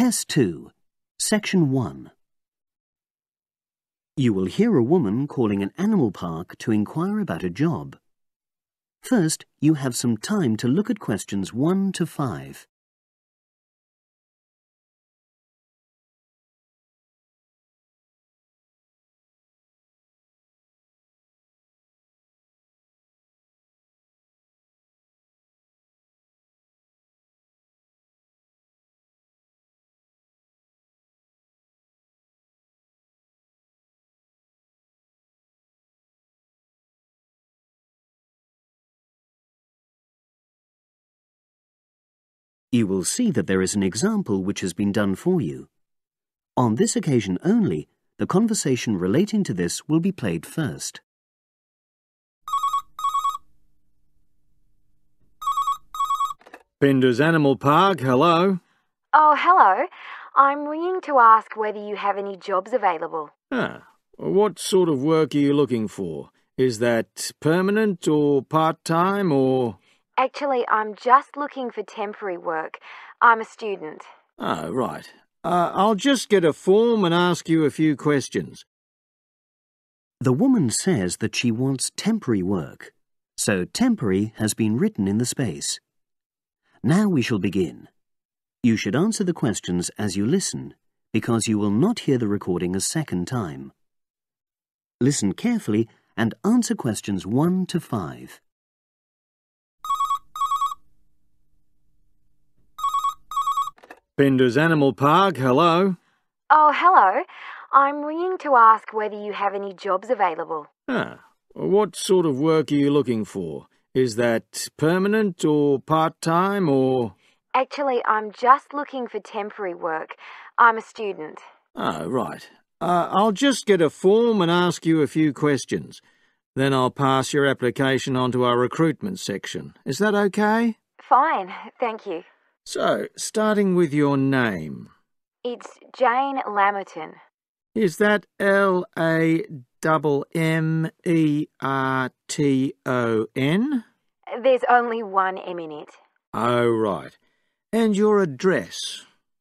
Test 2, Section 1. You will hear a woman calling an animal park to inquire about a job. First, you have some time to look at questions 1 to 5. You will see that there is an example which has been done for you. On this occasion only, the conversation relating to this will be played first. Pinder's Animal Park, hello. Oh, hello. I'm ringing to ask whether you have any jobs available. What sort of work are you looking for? Is that permanent or part-time or... Actually, I'm just looking for temporary work. I'm a student. Oh, right. I'll just get a form and ask you a few questions. The woman says that she wants temporary work, so temporary has been written in the space. Now we shall begin. You should answer the questions as you listen, because you will not hear the recording a second time. Listen carefully and answer questions 1 to 5. Pinder's Animal Park, hello. Oh, hello. I'm ringing to ask whether you have any jobs available. What sort of work are you looking for? Is that permanent or part-time or... Actually, I'm just looking for temporary work. I'm a student. Oh, right. I'll just get a form and ask you a few questions. Then I'll pass your application on to our recruitment section. Is that okay? Fine, thank you. So, starting with your name. It's Jane Lammerton. Is that Lammerton? There's only one M in it. Oh, right. And your address?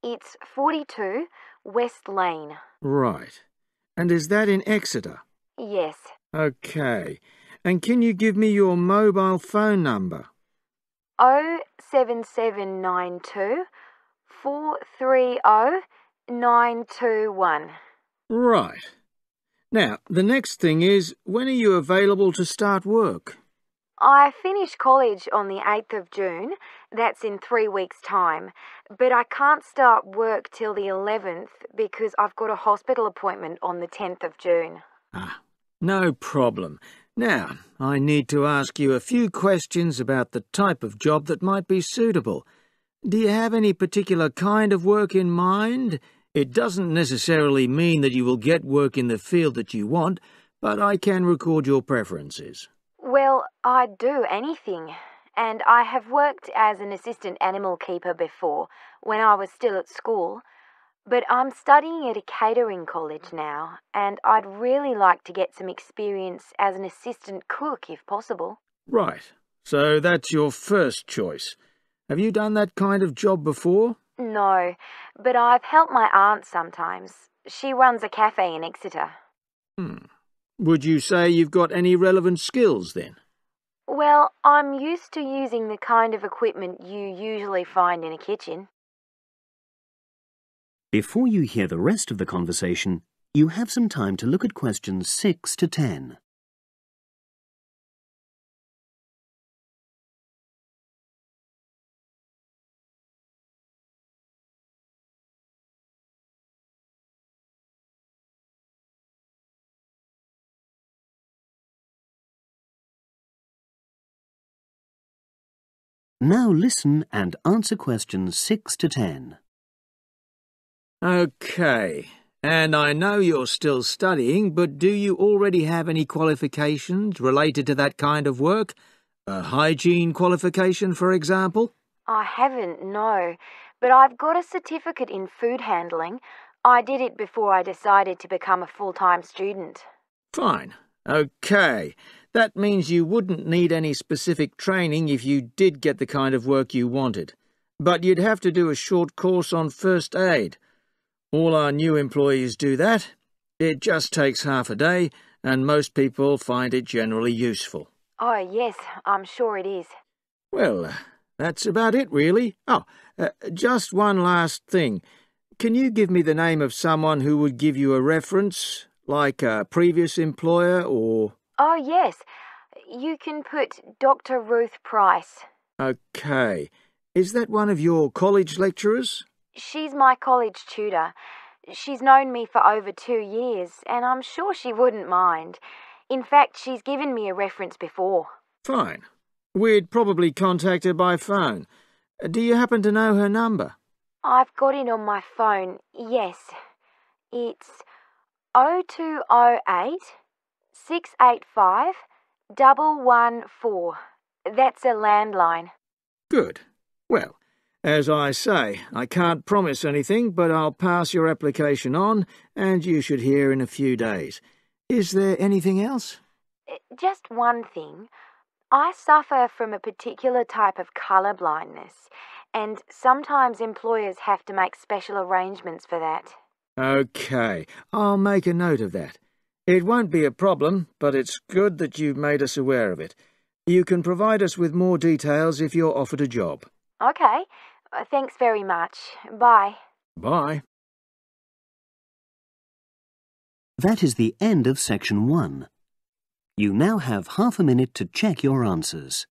It's 42 West Lane. Right. And is that in Exeter? Yes. OK. And can you give me your mobile phone number? 07792 430 921. Right. Now, the next thing is, when are you available to start work? I finish college on the 8th of June. That's in 3 weeks' time. But I can't start work till the 11th because I've got a hospital appointment on the 10th of June. No problem. Now, I need to ask you a few questions about the type of job that might be suitable. Do you have any particular kind of work in mind? It doesn't necessarily mean that you will get work in the field that you want, but I can record your preferences. Well, I'd do anything. And I have worked as an assistant animal keeper before, when I was still at school. But I'm studying at a catering college now, and I'd really like to get some experience as an assistant cook, if possible. Right. So that's your first choice. Have you done that kind of job before? No, but I've helped my aunt sometimes. She runs a cafe in Exeter. Would you say you've got any relevant skills then? Well, I'm used to using the kind of equipment you usually find in a kitchen. Before you hear the rest of the conversation, you have some time to look at questions 6 to 10. Now listen and answer questions 6 to 10. OK. And I know you're still studying, but do you already have any qualifications related to that kind of work? A hygiene qualification, for example? I haven't, no. But I've got a certificate in food handling. I did it before I decided to become a full-time student. Fine. OK. That means you wouldn't need any specific training if you did get the kind of work you wanted. but you'd have to do a short course on first aid. All our new employees do that. It just takes half a day, and most people find it generally useful. Oh, yes, I'm sure it is. Well, that's about it, really. Just one last thing. Can you give me the name of someone who would give you a reference, like a previous employer or... Oh, yes. You can put Dr. Ruth Price. OK. Is that one of your college lecturers? She's my college tutor. She's known me for over 2 years, and I'm sure she wouldn't mind. In fact, she's given me a reference before. Fine. We'd probably contact her by phone. Do you happen to know her number? I've got it on my phone, yes. It's 0208 685 114. That's a landline. Good. Well, as I say, I can't promise anything, but I'll pass your application on, and you should hear in a few days. Is there anything else? Just one thing. I suffer from a particular type of colour blindness, and sometimes employers have to make special arrangements for that. OK, I'll make a note of that. It won't be a problem, but it's good that you've made us aware of it. You can provide us with more details if you're offered a job. OK. Thanks very much. Bye. Bye. That is the end of section 1. You now have half a minute to check your answers.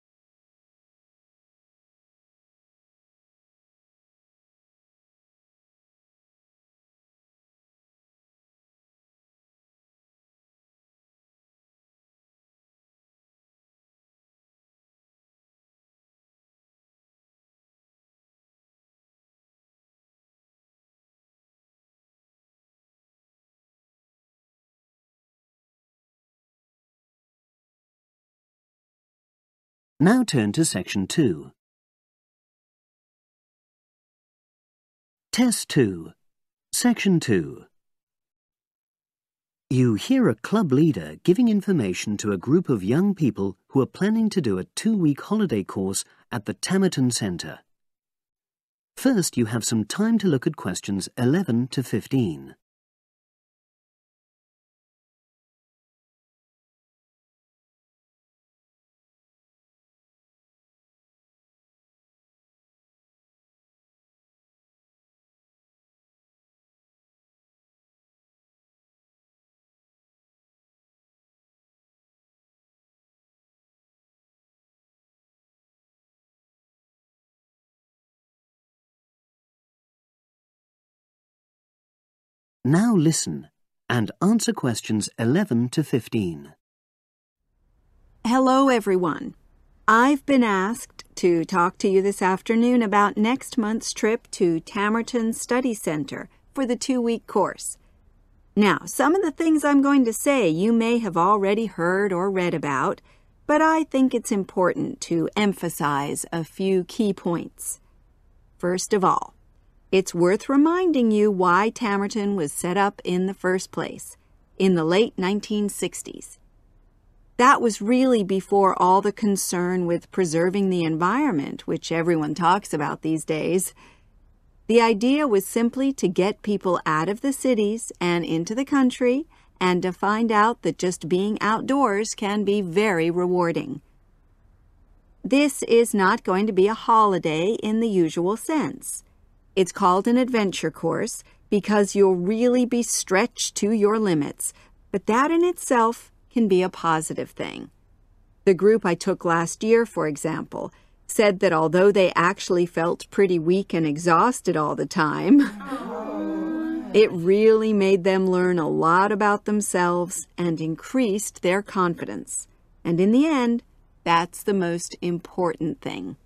Now turn to section 2. Test 2, section 2. You hear a club leader giving information to a group of young people who are planning to do a 2-week holiday course at the Tamerton Centre. First, you have some time to look at questions 11 to 15. Now listen and answer questions 11 to 15. Hello, everyone. I've been asked to talk to you this afternoon about next month's trip to Tamerton Study Center for the 2-week course. Now, some of the things I'm going to say you may have already heard or read about, but I think it's important to emphasize a few key points. First of all, it's worth reminding you why Tamerton was set up in the first place, in the late 1960s. That was really before all the concern with preserving the environment, which everyone talks about these days. The idea was simply to get people out of the cities and into the country and to find out that just being outdoors can be very rewarding. This is not going to be a holiday in the usual sense. It's called an adventure course because you'll really be stretched to your limits, but that in itself can be a positive thing. The group I took last year, for example, said that although they actually felt pretty weak and exhausted all the time, it really made them learn a lot about themselves and increased their confidence. And in the end, that's the most important thing.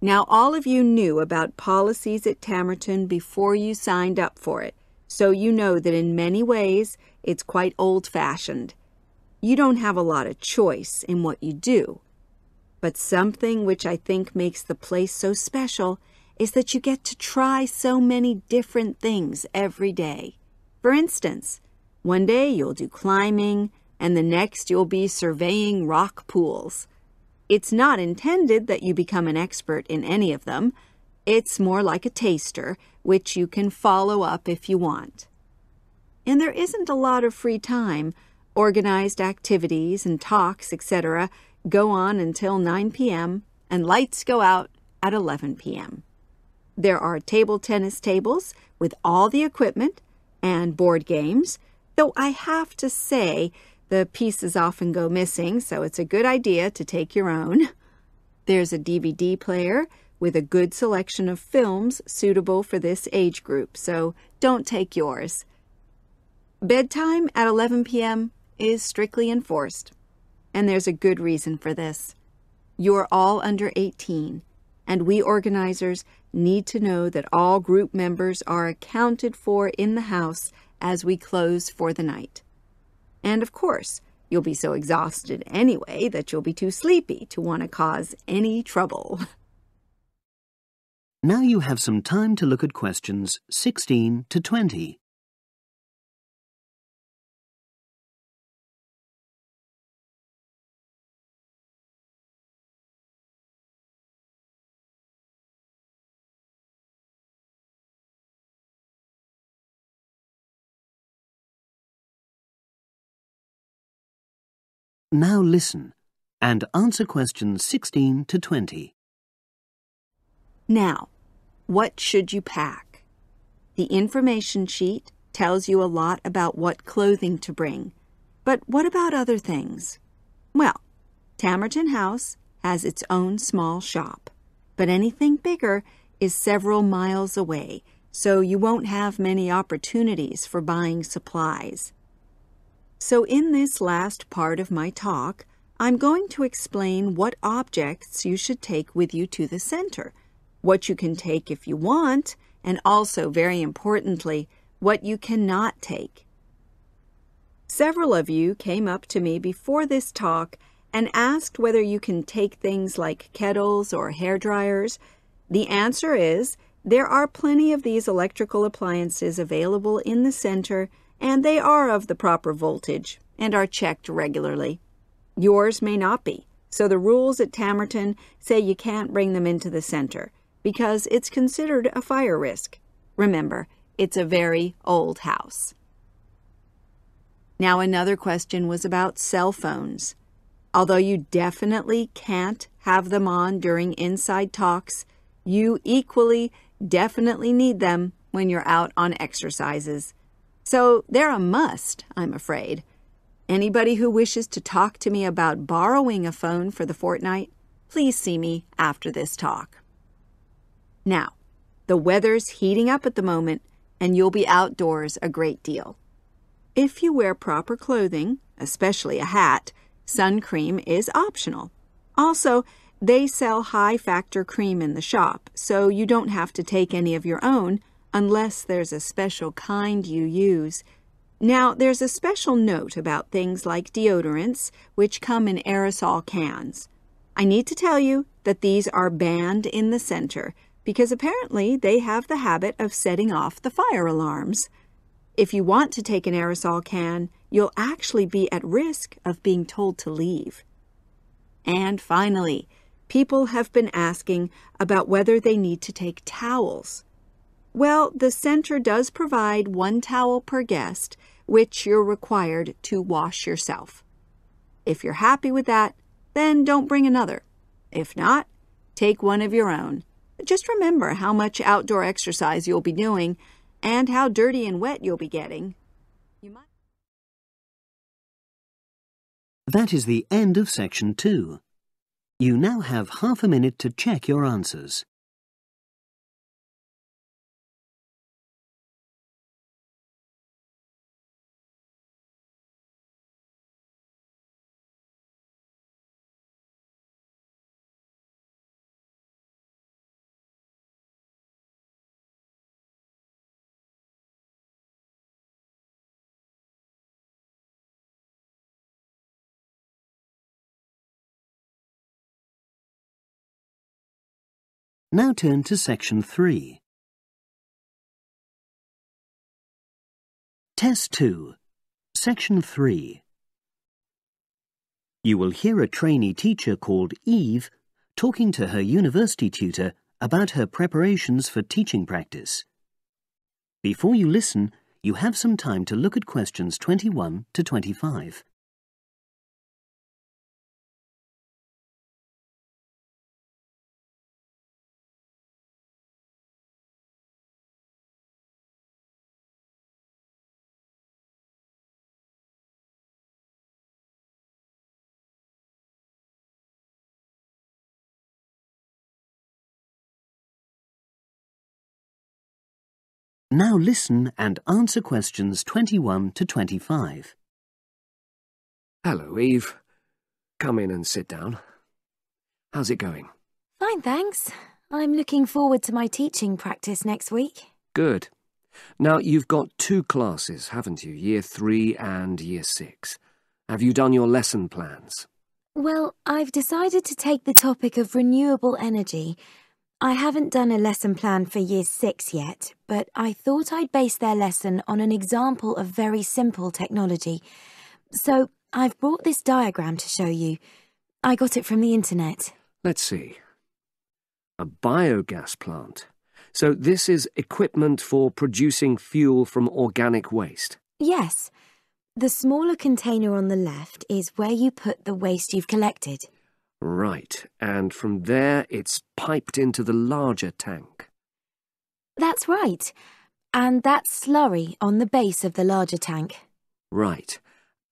Now, all of you knew about policies at Tamerton before you signed up for it, so you know that in many ways it's quite old-fashioned. You don't have a lot of choice in what you do. But something which I think makes the place so special is that you get to try so many different things every day. For instance, one day you'll do climbing, and the next you'll be surveying rock pools. It's not intended that you become an expert in any of them. It's more like a taster, which you can follow up if you want. And there isn't a lot of free time. Organized activities and talks, etc., go on until 9 p.m., and lights go out at 11 p.m. There are table tennis tables with all the equipment and board games, though I have to say the pieces often go missing, so it's a good idea to take your own. There's a DVD player with a good selection of films suitable for this age group, so don't take yours. Bedtime at 11 p.m. is strictly enforced, and there's a good reason for this. You're all under 18, and we organizers need to know that all group members are accounted for in the house as we close for the night. And of course, you'll be so exhausted anyway that you'll be too sleepy to want to cause any trouble. Now you have some time to look at questions 16 to 20. Now listen and answer questions 16 to 20. Now, what should you pack? The information sheet tells you a lot about what clothing to bring. But what about other things? Well, Tamerton House has its own small shop, but anything bigger is several miles away, so you won't have many opportunities for buying supplies. So in this last part of my talk, I'm going to explain what objects you should take with you to the center, what you can take if you want, and also, very importantly, what you cannot take. Several of you came up to me before this talk and asked whether you can take things like kettles or hair dryers. The answer is there are plenty of these electrical appliances available in the center, and they are of the proper voltage and are checked regularly. Yours may not be, so the rules at Tamerton say you can't bring them into the center because it's considered a fire risk. Remember, it's a very old house. Now, another question was about cell phones. Although you definitely can't have them on during inside talks, you equally definitely need them when you're out on exercises. So they're a must, I'm afraid. Anybody who wishes to talk to me about borrowing a phone for the fortnight, please see me after this talk. Now, the weather's heating up at the moment, and you'll be outdoors a great deal. If you wear proper clothing, especially a hat, sun cream is optional. Also, they sell high-factor cream in the shop, so you don't have to take any of your own unless there's a special kind you use. Now, there's a special note about things like deodorants, which come in aerosol cans. I need to tell you that these are banned in the center because apparently they have the habit of setting off the fire alarms. If you want to take an aerosol can, you'll actually be at risk of being told to leave. And finally, people have been asking about whether they need to take towels. Well, the center does provide 1 towel per guest, which you're required to wash yourself. If you're happy with that, then don't bring another. If not, take one of your own. Just remember how much outdoor exercise you'll be doing and how dirty and wet you'll be getting. That is the end of section 2. You now have half a minute to check your answers. Now turn to section 3. Test 2, section 3. You will hear a trainee teacher called Eve talking to her university tutor about her preparations for teaching practice. Before you listen, you have some time to look at questions 21 to 25. Now listen and answer questions 21 to 25. Hello, Eve. Come in and sit down. How's it going? Fine, thanks. I'm looking forward to my teaching practice next week. Good. Now, you've got 2 classes, haven't you? Year 3 and Year 6. Have you done your lesson plans? Well, I've decided to take the topic of renewable energy. I haven't done a lesson plan for Year 6 yet, but I thought I'd base their lesson on an example of very simple technology. So I've brought this diagram to show you. I got it from the internet. Let's see. A biogas plant. So this is equipment for producing fuel from organic waste? Yes. The smaller container on the left is where you put the waste you've collected. Right, and from there it's piped into the larger tank. That's right. And that's slurry on the base of the larger tank. Right.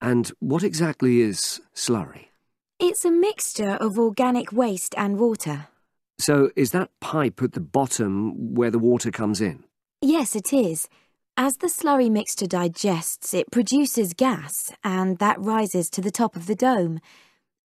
And what exactly is slurry? It's a mixture of organic waste and water. So is that pipe at the bottom where the water comes in? Yes, it is. As the slurry mixture digests, it produces gas, and that rises to the top of the dome.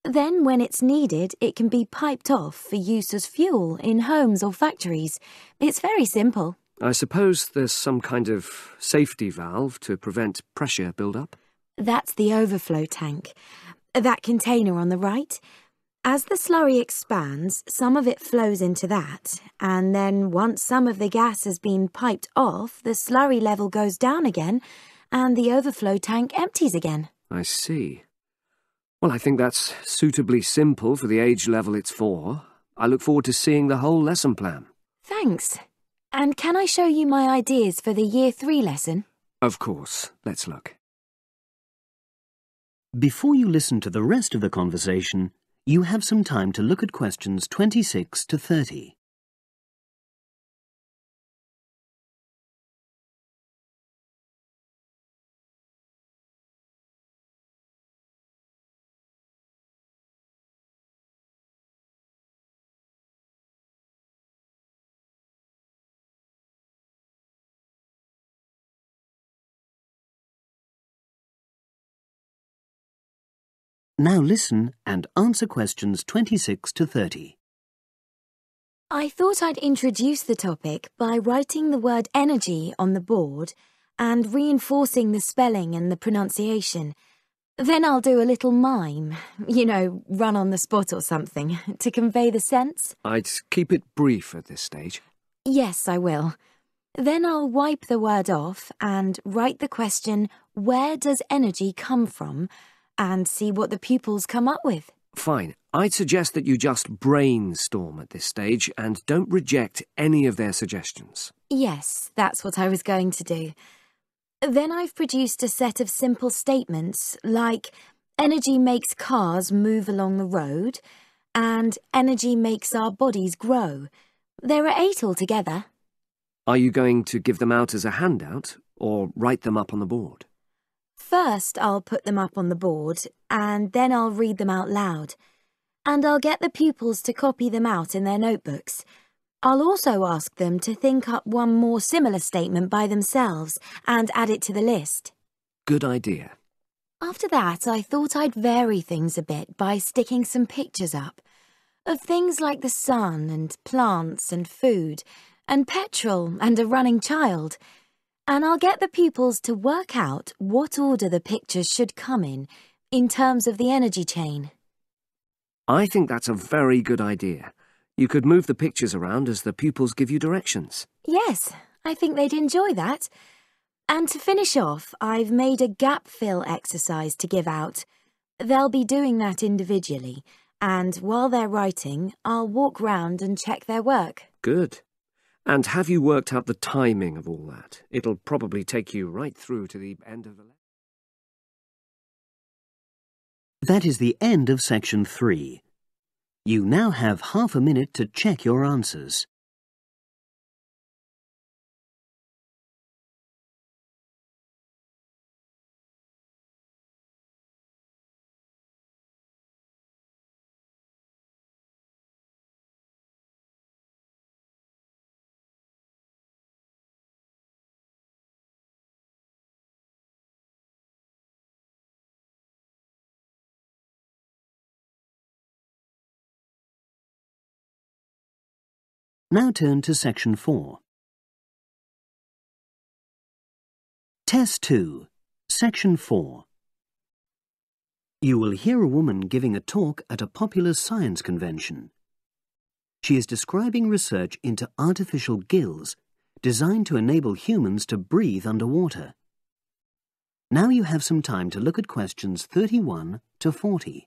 Then, when it's needed, it can be piped off for use as fuel in homes or factories. It's very simple. I suppose there's some kind of safety valve to prevent pressure build-up? That's the overflow tank. That container on the right. As the slurry expands, some of it flows into that, and then once some of the gas has been piped off, the slurry level goes down again, and the overflow tank empties again. I see. Well, I think that's suitably simple for the age level it's for. I look forward to seeing the whole lesson plan. Thanks. And can I show you my ideas for the Year 3 lesson? Of course. Let's look. Before you listen to the rest of the conversation, you have some time to look at questions 26 to 30. Now listen and answer questions 26 to 30. I thought I'd introduce the topic by writing the word energy on the board and reinforcing the spelling and the pronunciation. Then I'll do a little mime, run on the spot or something, to convey the sense. I'd keep it brief at this stage. Yes, I will. Then I'll wipe the word off and write the question, where does energy come from? And see what the pupils come up with. Fine. I'd suggest that you just brainstorm at this stage and don't reject any of their suggestions. Yes, that's what I was going to do. Then I've produced a set of simple statements like energy makes cars move along the road and energy makes our bodies grow. There are 8 altogether. Are you going to give them out as a handout or write them up on the board? First, I'll put them up on the board, and then I'll read them out loud. And I'll get the pupils to copy them out in their notebooks. I'll also ask them to think up one more similar statement by themselves and add it to the list. Good idea. After that, I thought I'd vary things a bit by sticking some pictures up of things like the sun and plants and food and petrol and a running child. And I'll get the pupils to work out what order the pictures should come in terms of the energy chain. I think that's a very good idea. You could move the pictures around as the pupils give you directions. Yes, I think they'd enjoy that. And to finish off, I've made a gap fill exercise to give out. They'll be doing that individually, and while they're writing, I'll walk round and check their work. Good. And have you worked out the timing of all that? It'll probably take you right through to the end of the lesson. That is the end of section 3. You now have half a minute to check your answers. Now turn to section 4. Test 2, section 4. You will hear a woman giving a talk at a popular science convention. She is describing research into artificial gills designed to enable humans to breathe underwater. Now you have some time to look at questions 31 to 40.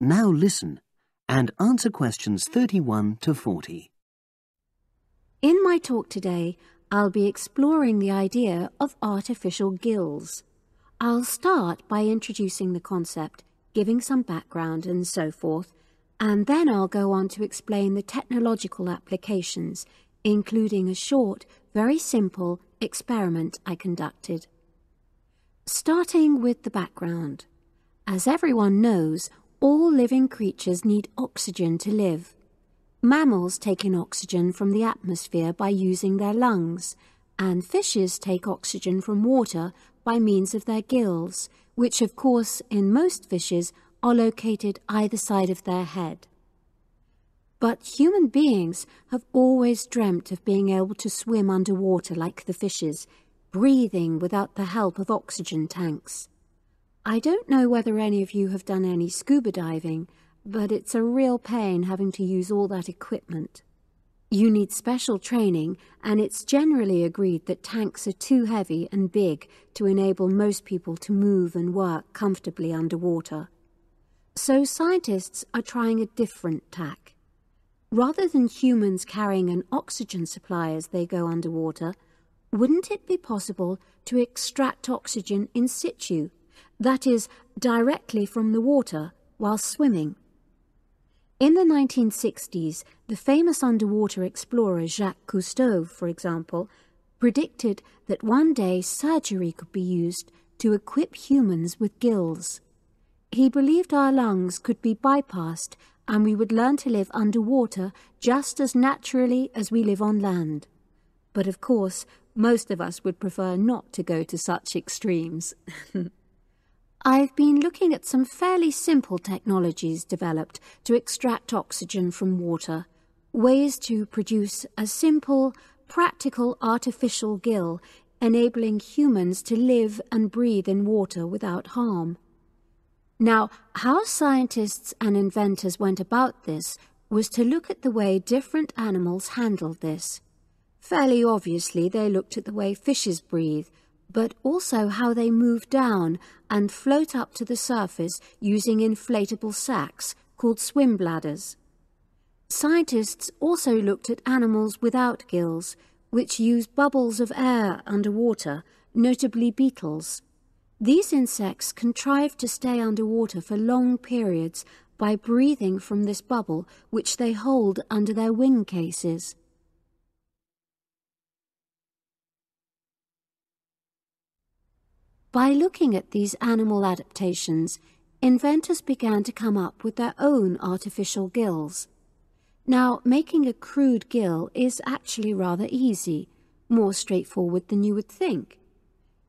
Now listen and answer questions 31 to 40. In my talk today, I'll be exploring the idea of artificial gills. I'll start by introducing the concept, giving some background and so forth, and then I'll go on to explain the technological applications, including a short, very simple experiment I conducted. Starting with the background. As everyone knows, all living creatures need oxygen to live. Mammals take in oxygen from the atmosphere by using their lungs, and fishes take oxygen from water by means of their gills, which of course in most fishes are located either side of their head. But human beings have always dreamt of being able to swim underwater like the fishes, breathing without the help of oxygen tanks. I don't know whether any of you have done any scuba diving, but it's a real pain having to use all that equipment. You need special training, and it's generally agreed that tanks are too heavy and big to enable most people to move and work comfortably underwater. So scientists are trying a different tack. Rather than humans carrying an oxygen supply as they go underwater, wouldn't it be possible to extract oxygen in situ? That is, directly from the water while swimming. In the 1960s, the famous underwater explorer Jacques Cousteau, for example, predicted that one day surgery could be used to equip humans with gills. He believed our lungs could be bypassed and we would learn to live underwater just as naturally as we live on land. But of course, most of us would prefer not to go to such extremes. I've been looking at some fairly simple technologies developed to extract oxygen from water, ways to produce a simple, practical artificial gill, enabling humans to live and breathe in water without harm. Now, how scientists and inventors went about this was to look at the way different animals handled this. Fairly obviously, they looked at the way fishes breathe, but also how they move down and float up to the surface using inflatable sacs called swim bladders. Scientists also looked at animals without gills, which use bubbles of air underwater, notably beetles. These insects contrive to stay underwater for long periods by breathing from this bubble, which they hold under their wing cases. By looking at these animal adaptations, inventors began to come up with their own artificial gills. Now, making a crude gill is actually rather easy, more straightforward than you would think.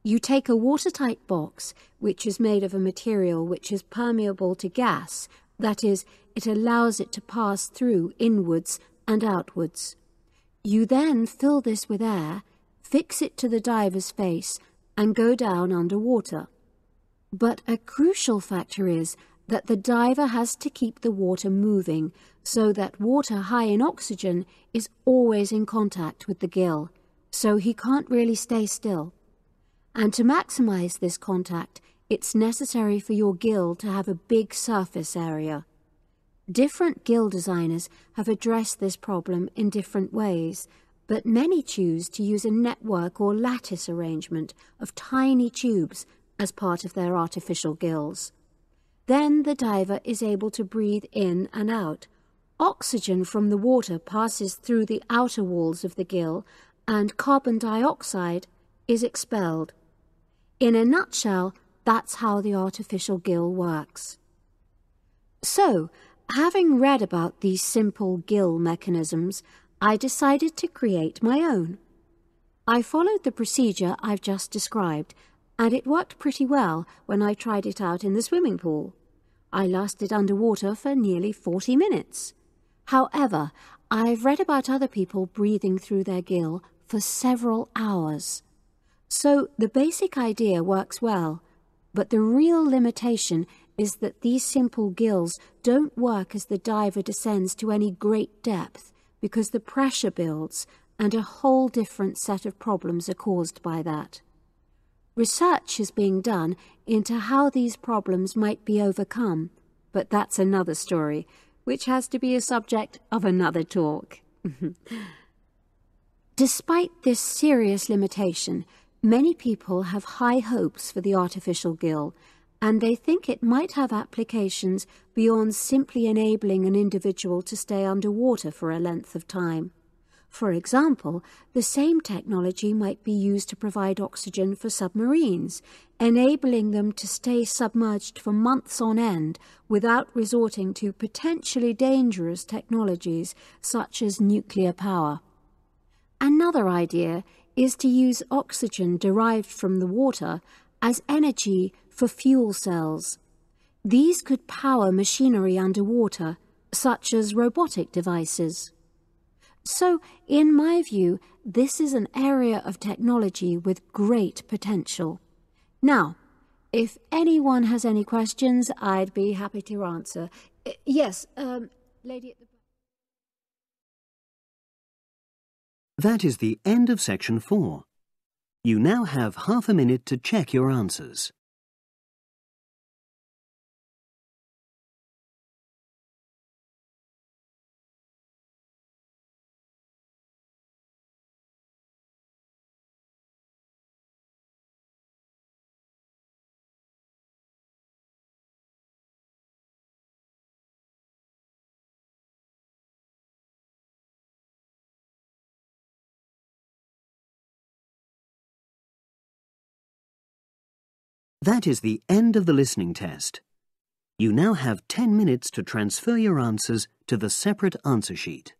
You take a watertight box, which is made of a material which is permeable to gas, that is, it allows it to pass through inwards and outwards. You then fill this with air, fix it to the diver's face, and go down underwater. But a crucial factor is that the diver has to keep the water moving so that water high in oxygen is always in contact with the gill, so he can't really stay still. And to maximize this contact, it's necessary for your gill to have a big surface area. Different gill designers have addressed this problem in different ways, but many choose to use a network or lattice arrangement of tiny tubes as part of their artificial gills. Then the diver is able to breathe in and out. Oxygen from the water passes through the outer walls of the gill, and carbon dioxide is expelled. In a nutshell, that's how the artificial gill works. So, having read about these simple gill mechanisms, I decided to create my own. I followed the procedure I've just described, and it worked pretty well when I tried it out in the swimming pool. I lasted underwater for nearly 40 minutes. However, I've read about other people breathing through their gill for several hours. So the basic idea works well, but the real limitation is that these simple gills don't work as the diver descends to any great depth because the pressure builds and a whole different set of problems are caused by that. Research is being done into how these problems might be overcome, but that's another story, which has to be a subject of another talk. Despite this serious limitation, many people have high hopes for the artificial gill, and they think it might have applications beyond simply enabling an individual to stay underwater for a length of time. For example, the same technology might be used to provide oxygen for submarines, enabling them to stay submerged for months on end without resorting to potentially dangerous technologies such as nuclear power. Another idea is to use oxygen derived from the water as energy for fuel cells. These could power machinery underwater, such as robotic devices. So, in my view, this is an area of technology with great potential. Now, if anyone has any questions, I'd be happy to answer. Yes, lady at the back. That is the end of section 4. You now have half a minute to check your answers. That is the end of the listening test. You now have 10 minutes to transfer your answers to the separate answer sheet.